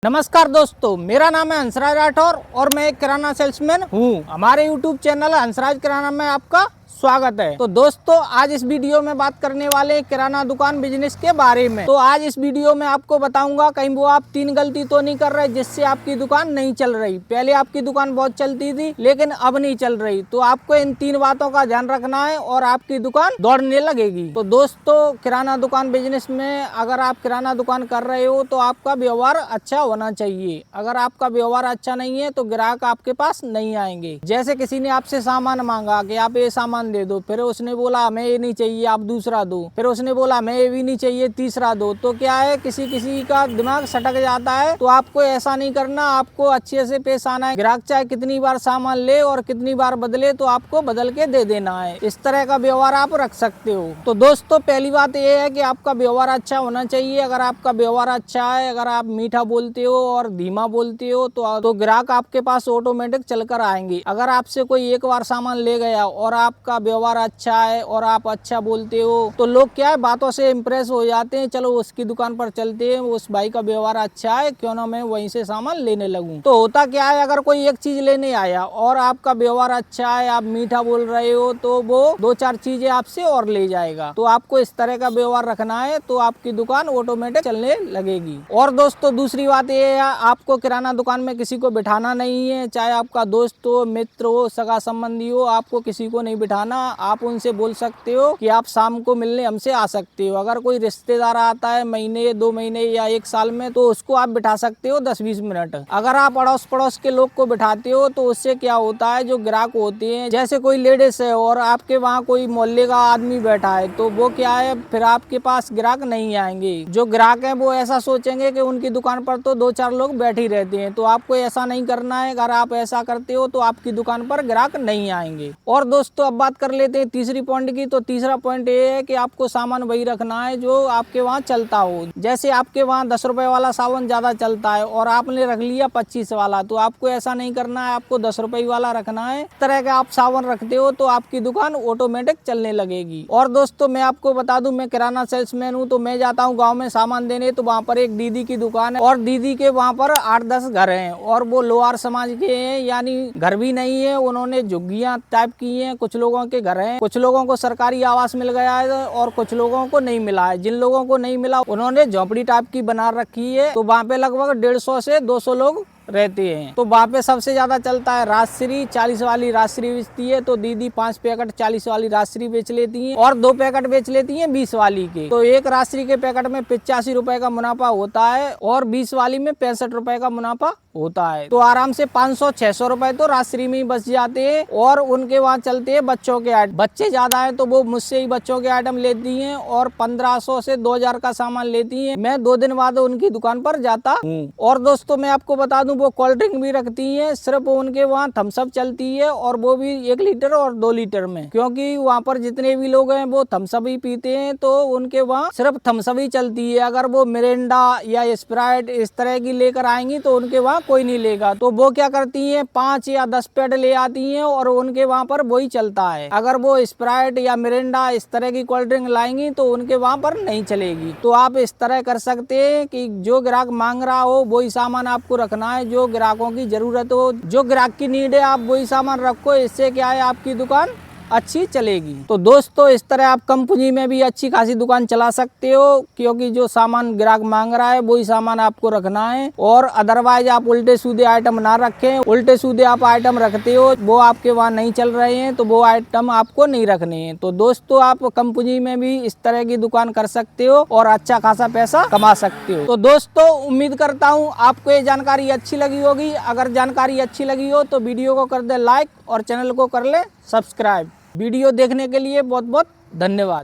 नमस्कार दोस्तों, मेरा नाम है हंसराज राठौर और मैं एक किराना सेल्समैन हूँ। हमारे YouTube चैनल हंसराज किराना में आपका स्वागत है। तो दोस्तों, आज इस वीडियो में बात करने वाले हैं किराना दुकान बिजनेस के बारे में। तो आज इस वीडियो में आपको बताऊंगा कहीं वो आप 3 गलती तो नहीं कर रहे जिससे आपकी दुकान नहीं चल रही। पहले आपकी दुकान बहुत चलती थी लेकिन अब नहीं चल रही, तो आपको इन 3 बातों का ध्यान रखना है और आपकी दुकान दौड़ने लगेगी। तो दोस्तों, किराना दुकान बिजनेस में अगर आप किराना दुकान कर रहे हो तो आपका व्यवहार अच्छा होना चाहिए। अगर आपका व्यवहार अच्छा नहीं है तो ग्राहक आपके पास नहीं आएंगे। जैसे किसी ने आपसे सामान मांगा कि आप ये सामान दे दो, फिर उसने बोला हमें ये नहीं चाहिए, आप दूसरा दो, फिर उसने बोला हमें ये भी नहीं चाहिए, तीसरा दो। तो क्या है, किसी किसी का दिमाग सटक जाता है। तो आपको ऐसा नहीं करना, आपको अच्छे से पेश आना है। ग्राहक चाहे कितनी बार सामान ले और कितनी बार बदले तो आपको बदल के दे देना है। इस तरह का व्यवहार आप रख सकते हो। तो दोस्तों, पहली बात ये है कि आपका व्यवहार अच्छा होना चाहिए। अगर आपका व्यवहार अच्छा है, अगर आप मीठा बोलते हो और धीमा बोलते हो तो ग्राहक आपके पास ऑटोमेटिक चलकर आएंगे। अगर आपसे कोई एक बार सामान ले गया और आपका व्यवहार अच्छा है और आप अच्छा बोलते हो तो लोग क्या है, बातों से इम्प्रेस हो जाते हैं। चलो उसकी दुकान पर चलते हैं, उस भाई का व्यवहार अच्छा है, क्यों ना मैं वहीं से सामान लेने लगूं। तो होता क्या है, अगर कोई एक चीज लेने आया और आपका व्यवहार अच्छा है, आप मीठा बोल रहे हो, तो वो 2-4 चीजें आपसे और ले जाएगा। तो आपको इस तरह का व्यवहार रखना है तो आपकी दुकान ऑटोमेटिक चलने लगेगी। और दोस्तों, दूसरी बात ये है, आपको किराना दुकान में किसी को बिठाना नहीं है। चाहे आपका दोस्त हो, मित्र हो, सगा संबंधी हो, आपको किसी को नहीं बिठाना। आप उनसे बोल सकते हो कि आप शाम को मिलने हमसे आ सकते हो। अगर कोई रिश्तेदार आता है महीने 2 महीने या 1 साल में, तो उसको आप बिठा सकते हो 10-20 मिनट। अगर आप अड़ोस पड़ोस के लोग को बिठाते हो तो उससे क्या होता है, जो ग्राहक होते हैं, जैसे कोई लेडीज है और आपके वहाँ कोई मोहल्ले का आदमी बैठा है, तो वो क्या है, फिर आपके पास ग्राहक नहीं आएंगे। जो ग्राहक है वो ऐसा सोचेंगे कि उनकी दुकान पर तो 2-4 लोग बैठे रहते हैं। तो आपको ऐसा नहीं करना है। अगर आप ऐसा करते हो तो आपकी दुकान पर ग्राहक नहीं आएंगे। और दोस्तों, अब बात कर लेते हैं तीसरी पॉइंट की। तो तीसरा पॉइंट ये है कि आपको सामान वही रखना है जो आपके वहाँ चलता हो। जैसे आपके वहाँ 10 रुपए वाला साबुन ज्यादा चलता है और आपने रख लिया 25 वाला, तो आपको ऐसा नहीं करना है, आपको 10 रुपए वाला रखना है। इस तरह का आप साबुन रखते हो तो आपकी दुकान ऑटोमेटिक चलने लगेगी। और दोस्तों, मैं आपको बता दूं, मैं किराना सेल्समैन हूँ। तो मैं जाता हूँ गाँव में सामान देने, तो वहाँ पर एक दीदी की दुकान है और दीदी के वहाँ पर 8-10 घर हैं और वो लोहार समाज के हैं, यानी घर भी नहीं है, उन्होंने झुग्गियां टाइप की हैं। कुछ लोगों के घर हैं, कुछ लोगों को सरकारी आवास मिल गया है और कुछ लोगों को नहीं मिला है। जिन लोगों को नहीं मिला उन्होंने झोपड़ी टाइप की बना रखी है। तो वहाँ पे लगभग 150 से 200 लोग रहते हैं। तो वहाँ पे सबसे ज्यादा चलता है राजश्री। 40 वाली राजश्री बेचती है, तो दीदी 5 पैकेट 40 वाली राजश्री बेच लेती हैं और 2 पैकेट बेच लेती हैं 20 वाली के। तो एक राजश्री के पैकेट में 85 रुपए का मुनाफा होता है और 20 वाली में 65 रुपए का मुनाफा होता है। तो आराम से 500-600 रुपए तो राजश्री में ही बच जाते हैं। और उनके वहाँ चलते हैं बच्चों के आइटम। बच्चे ज्यादा है तो वो मुझसे ही बच्चों के आइटम लेती हैं और 1500 से 2000 का सामान लेती हैं। मैं 2 दिन बाद उनकी दुकान पर जाता हूँ। और दोस्तों, मैं आपको बता दूं, वो कोल्ड ड्रिंक भी रखती हैं। सिर्फ उनके वहाँ थम्स अप चलती है और वो भी 1 लीटर और 2 लीटर में, क्योंकि वहाँ पर जितने भी लोग हैं वो थम्स अप ही पीते हैं। तो उनके वहाँ सिर्फ थम्स अप ही चलती है। अगर वो मिरिंडा या स्प्राइट इस तरह की लेकर आएंगी तो उनके वहाँ कोई नहीं लेगा। तो वो क्या करती हैं, 5 या 10 पैड ले आती हैं और उनके वहाँ पर वही चलता है। अगर वो स्प्राइट या मिरिंडा इस तरह की कोल्ड ड्रिंक लाएंगी तो उनके वहाँ पर नहीं चलेगी। तो आप इस तरह कर सकते हैं कि जो ग्राहक मांग रहा हो वही सामान आपको रखना है, जो ग्राहकों की जरूरत हो, जो ग्राहक की नीड है, आप वही सामान रखो। इससे क्या है, आपकी दुकान अच्छी चलेगी। तो दोस्तों, इस तरह आप कम पूंजी में भी अच्छी खासी दुकान चला सकते हो, क्योंकि जो सामान ग्राहक मांग रहा है वही सामान आपको रखना है। और अदरवाइज आप उल्टे सीधे आइटम ना रखें। उल्टे सीधे आप आइटम रखते हो, वो आपके वहाँ नहीं चल रहे हैं, तो वो आइटम आपको नहीं रखने हैं। तो दोस्तों, आप कम पूंजी में भी इस तरह की दुकान कर सकते हो और अच्छा खासा पैसा कमा सकते हो। तो दोस्तों, उम्मीद करता हूँ आपको ये जानकारी अच्छी लगी होगी। अगर जानकारी अच्छी लगी हो तो वीडियो को कर दे लाइक और चैनल को कर ले सब्सक्राइब। वीडियो देखने के लिए बहुत बहुत धन्यवाद।